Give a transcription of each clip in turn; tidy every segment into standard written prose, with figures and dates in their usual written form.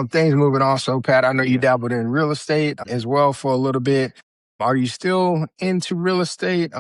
things moving on. So, Pat, I know you Yeah. dabbled in real estate as well for a little bit. Are you still into real estate?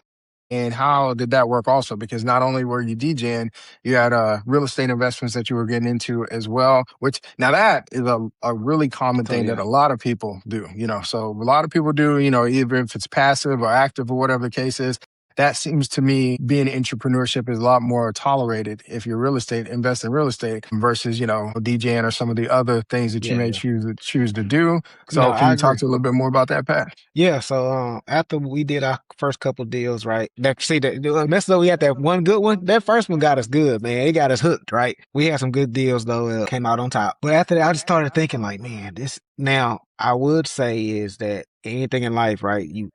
And how did that work also? Because not only were you DJing, you had real estate investments that you were getting into as well, which now that is a really common So thing that yeah. a lot of people do, So a lot of people do, even if it's passive or active or whatever the case is. That seems to me being entrepreneurship is a lot more tolerated if you're real estate, invest in real estate versus, DJing or some of the other things that you Yeah, may yeah. choose to do. No, So can I you talk agree. to a little bit more about that, Pat? Yeah, so after we did our first couple deals, right? That see that mess though we had that one good one. That first one got us good, man. It got us hooked, right? We had some good deals though, came out on top. But after that, I just started thinking like, man, this now I would say is that anything in life, right? You're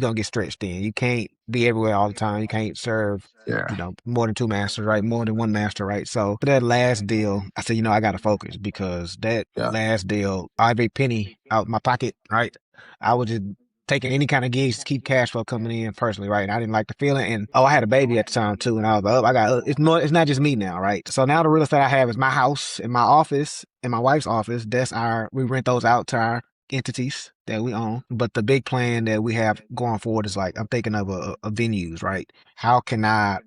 gonna get stretched thin. You can't be everywhere all the time. You can't serve, Yeah. more than two masters, right? More than one master, right? So for that last deal, I said, I gotta focus because that Yeah. last deal, every penny out my pocket, right? I was just taking any kind of gigs to keep cash flow coming in personally, right? And I didn't like the feeling. And I had a baby at the time too, and I was like, oh, I got it's not just me now, right? So now the real estate I have is my house and my office and my wife's office. We rent those out to our entities that we own. But the big plan that we have going forward is like I'm thinking of a venues, right? How can I,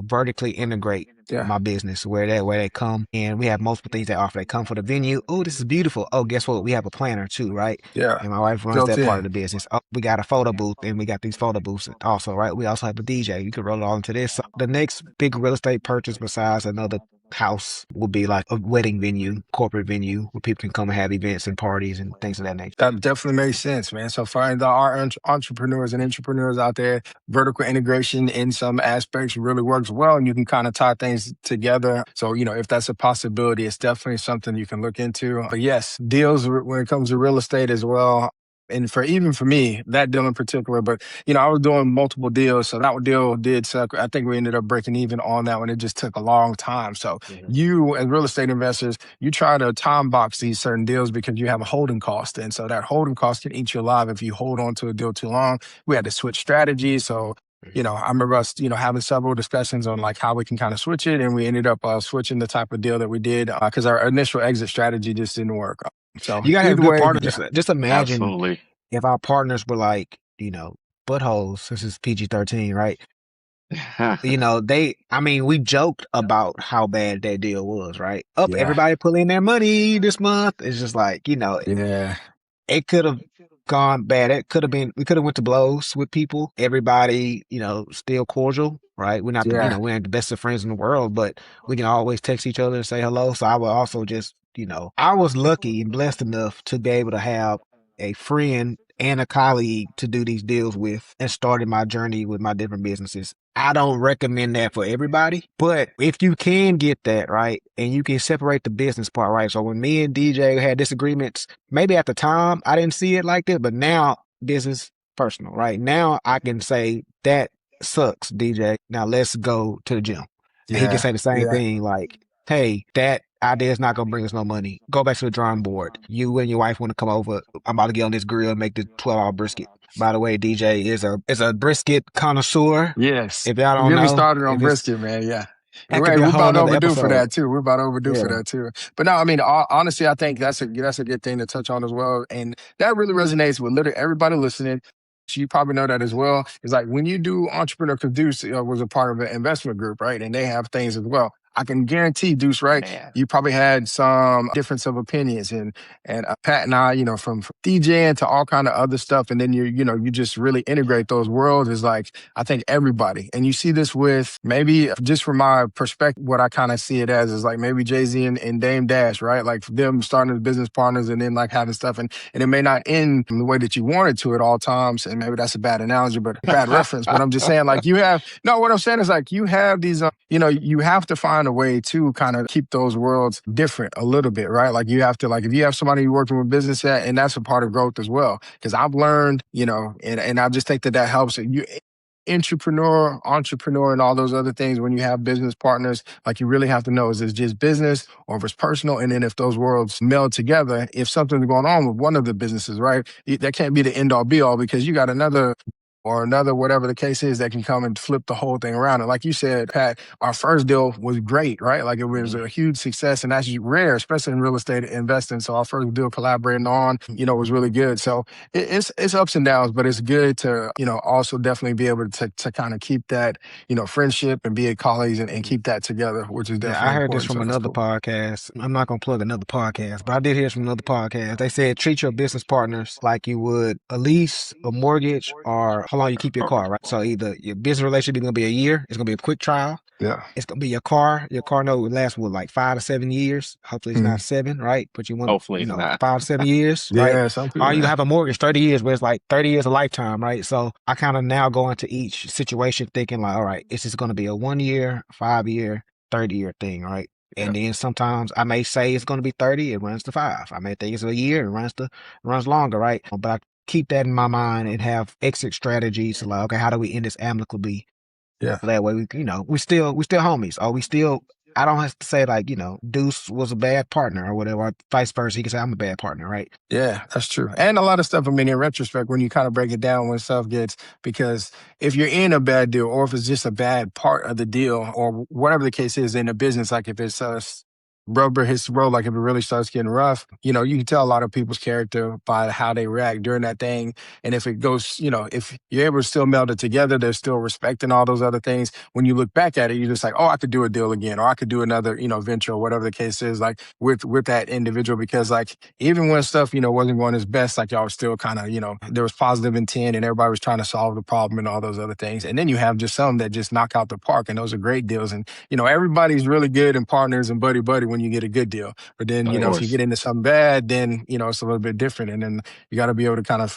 vertically integrate Yeah. my business where they come and we have multiple things they offer. They come for the venue. Oh, this is beautiful. Oh, guess what? We have a planner too, right? Yeah. And my wife runs Built that part of in. the business. Oh, we got a photo booth and we got these photo booths also, right? We also have a DJ. You can roll it all into this. So the next big real estate purchase besides another house will be like a wedding venue, corporate venue where people can come and have events and parties and things of that nature. That definitely makes sense, man. So for our entrepreneurs and entrepreneurs out there, vertical integration in some aspects really works well, and you can kind of tie things together. So if that's a possibility, it's definitely something you can look into. But yes, deals when it comes to real estate as well. And even for me, that deal in particular, but I was doing multiple deals, so that deal did suck. I think we ended up breaking even on that one. It just took a long time. So Mhm. you, as real estate investors, you try to time box these certain deals because you have a holding cost. And so that holding cost can eat you alive if you hold on to a deal too long. We had to switch strategies. So, I remember us, having several discussions on like how we can kind of switch it. And we ended up switching the type of deal that we did because our initial exit strategy just didn't work. So You gotta have either good way, partners. yeah, Just imagine Absolutely. if our partners were like, buttholes. This is PG-13, right? I mean, we joked about how bad that deal was, right? Up, yeah, everybody pull in their money this month. It's just like, yeah, it could have gone bad. We could have went to blows with people. Everybody, still cordial, right? yeah. We ain't the best of friends in the world, but we can always text each other and say hello. So I would also just, I was lucky and blessed enough to be able to have a friend and a colleague to do these deals with and started my journey with my different businesses. I don't recommend that for everybody, but if you can get that right and you can separate the business part, right? So when me and DJ had disagreements, maybe at the time I didn't see it like this, but now business personal, right? Now I can say that sucks, DJ. Now let's go to the gym. And he can Yeah, say the same yeah, thing like, hey, that idea is not gonna bring us no money. Go back to the drawing board. You and your wife want to come over. I'm about to get on this grill and make this 12-hour brisket. By the way, DJ is a brisket connoisseur. yes. If y'all don't Get me know, started on if it's brisket, man. Yeah. that could Hey, be a we're whole about nother overdue for episode. that too. We're about overdue for Yeah. that too. But no, I mean, honestly, I think that's a good thing to touch on as well, and that really resonates with literally everybody listening. So you probably know that as well. It's like when you do entrepreneur, because Deuce was a part of an investment group, right? And they have things as well. I can guarantee, Deuce, right? Man. You probably had some difference of opinions, and Pat and I, from DJing to all kind of other stuff, and then you just really integrate those worlds. Is like I think everybody, and you see this with maybe just from my perspective, what I kind of see it as is like maybe Jay-Z and Dame Dash, right? Like them starting as business partners and then like having stuff, and it may not end the way that you want it to at all times, and maybe that's a bad analogy, but bad reference. But I'm just saying, like you have no. What I'm saying is like you have these, you have to find a way to kind of keep those worlds different a little bit, right? Like you have to, like if you have somebody you're working with business at, and that's a part of growth as well. Because I've learned, and I just think that helps you entrepreneur, and all those other things. When you have business partners, like you really have to know, is it just business or if it's personal? And then if those worlds meld together, if something's going on with one of the businesses, right, that can't be the end all be all because you got another or another, whatever the case is, that can come and flip the whole thing around. And like you said, Pat, our first deal was great, right? Like it was Mhm. a huge success, and that's rare, especially in real estate investing. So our first deal collaborating on, was really good. So it's ups and downs, but it's good to, also definitely be able to kind of keep that, friendship and be colleagues and keep that together, which is Yeah, I definitely heard this important. from So that's another cool. podcast. I'm not gonna plug another podcast, but I did hear this from another podcast. They said treat your business partners like you would a lease, a mortgage, or how long you keep your car, right? So either your business relationship is gonna be a year, it's gonna be a quick trial. Yeah. It's gonna be your car. Your car note would last with like 5 to 7 years. Hopefully it's not Mhm. seven, right? But you want, Hopefully it's not. 5 to 7 years, right? Yeah. Some Or people, you yeah. have a mortgage 30 years where it's like 30 years a lifetime, right? So I kind of now go into each situation thinking like, all right, is this gonna be a 1 year, 5 year, 30 year thing, right? Yeah. And then sometimes I may say it's going to be 30, it runs to 5. I may think it's a year, it runs longer, right? But I keep that in my mind and have exit strategies like, okay, how do we end this amicably? Yeah. That way we still homies. Or we still I don't have to say like, Deuce was a bad partner or whatever, or vice versa. He can say I'm a bad partner, right? Yeah, that's true. And a lot of stuff, I mean, in retrospect, when you kind of break it down, when stuff gets, because if you're in a bad deal or if it's just a bad part of the deal or whatever the case is in a business, like if it's rubber hits the road, like if it really starts getting rough, you can tell a lot of people's character by how they react during that thing. And if it goes, if you're able to still meld it together, they're still respecting all those other things. When you look back at it, you're just like, oh, I could do a deal again, or I could do another, venture or whatever the case is, like with that individual, because like even when stuff, wasn't going as best, like y'all was still kind of, there was positive intent and everybody was trying to solve the problem and all those other things. And then you have just some that just knock out the park, and those are great deals. And, everybody's really good and partners and buddy buddy when you get a good deal. But then, Of if you course. get into something bad, then, it's a little bit different. And then you got to be able to kind of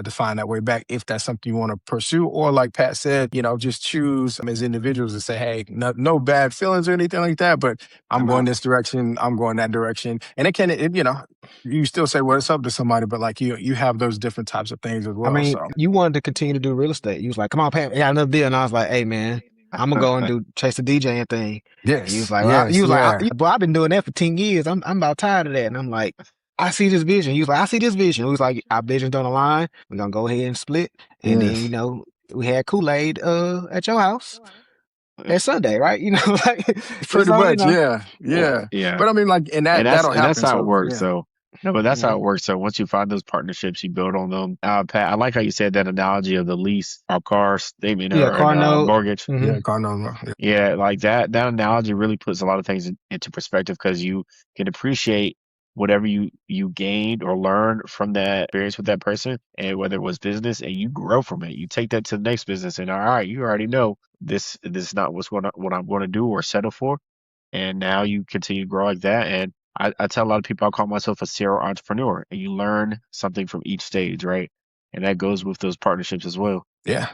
define that way back if that's something you want to pursue. Or like Pat said, just choose as individuals to say, hey, no bad feelings or anything like that, but I'm I'm going out. this direction, I'm going that direction. And you still say what's up to somebody, but like you have those different types of things as I well. mean, So you wanted to continue to do real estate. You was like, come on, Pat, yeah, another deal. And I was like, hey, man, I'm gonna go and chase the DJing thing. And you was yes, like, well, yes, yeah, boy, I've been doing that for 10 years. I'm about tired of that. And I'm like, I see this vision. You was like, I see this vision. We was like, our visions don't align. We're gonna go ahead and split. And then, yes. we had Kool-Aid at your house that Sunday, right? Like it's Pretty all, much, yeah, Well, yeah. yeah. But I mean, like, and And that's that'll and that's happen. how it So works. yeah, So no, but that's how Mhm. it works. So once you find those partnerships, you build on them. Pat, I like how you said that analogy of the lease, our car statement Yeah, or and car note. mortgage. Hmm. yeah, Cardinal, yeah, Yeah, like that analogy really puts a lot of things into perspective because you can appreciate whatever you gained or learned from that experience with that person, and whether it was business, and you grow from it. You take that to the next business, and all right, you already know this is not what I'm going to do or settle for, and now you continue to grow like that. And I tell a lot of people I call myself a serial entrepreneur, and you learn something from each stage, right? And that goes with those partnerships as well. yeah.